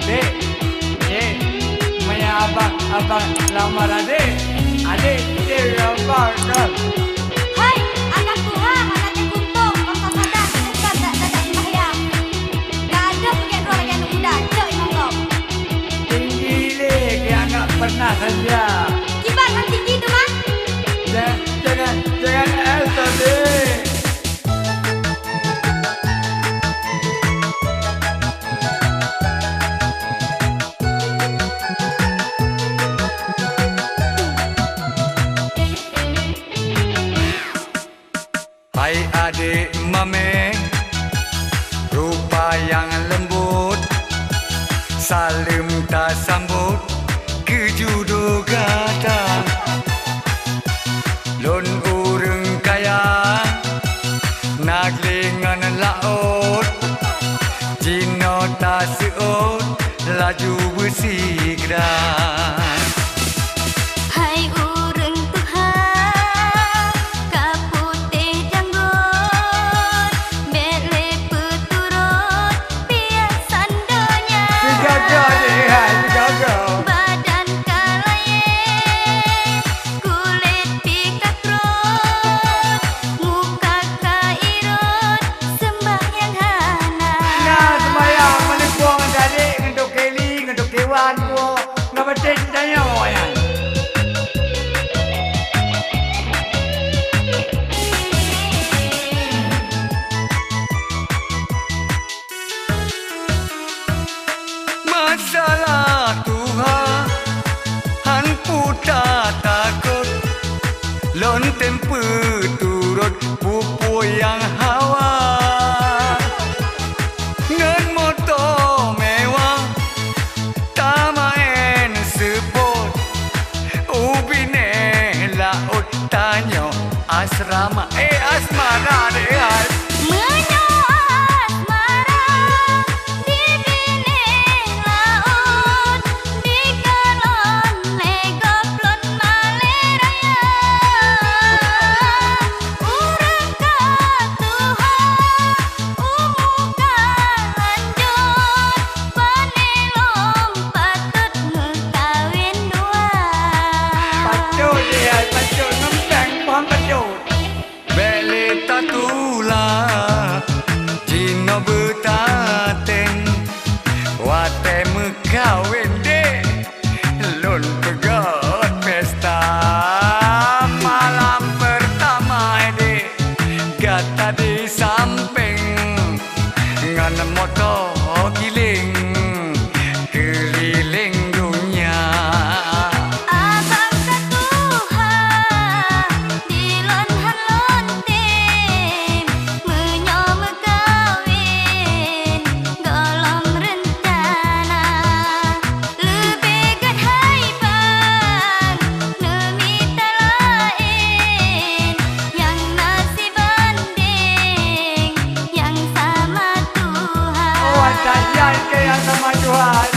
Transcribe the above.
Dek, dek, punya abang lamar adik. Adik, dia lamar kan. Hai, anakku anaknya kumpul. Kau sadar, bukan tak sembahyang. Tak ada pergi keluar lagi anak muda. Cok imam kau. Tinggi le, dia nggak pernah saja. Kibat yang tinggi tu mah. Jangan elsa dek. Hai adik mame, rupa yang lembut, salim tak sambut, kejudo kata. Lon urang kaya, naglingan laut, jino tak seut, laju bersigran. Hai urang Tuhan, kaputih janggut, bele peturut, biar sandonya. Sejaga deh, hai sejaga. Badan kalayek, kulit pikak rot, muka kairut, sembahyang hana. Nah, sembahyang menekuang adik, ngenduk keli, ngenduk kewan ko, nggak betul tanya orang. Masalah Tuhan, han putar takut, lon tempe turut pupu yang hawa. Ngen motor mewah, tamain sepot, ubine laut tanya asrama, asmara deh hai. Menyoas marah di binih laut, di galon legoplon maleraya. Urang ka Tuhan, umuka lanjut, panelong patut ngekawin dua. Patut dia, patut ngempeng pohon patut. Beli tatula, Cina bertaten, wate mekawin dek, lon pegot pesta. Malam pertama dek, kata di samping, ngan motor giling, keliling dunia. Abang Tuhan, di lonhan lontim, menyom kawin, golong rencana. Lebih kat haiban, nemita lain, yang nasi banding, yang sama Tuhan. Oh, saya yang sama Tuhan.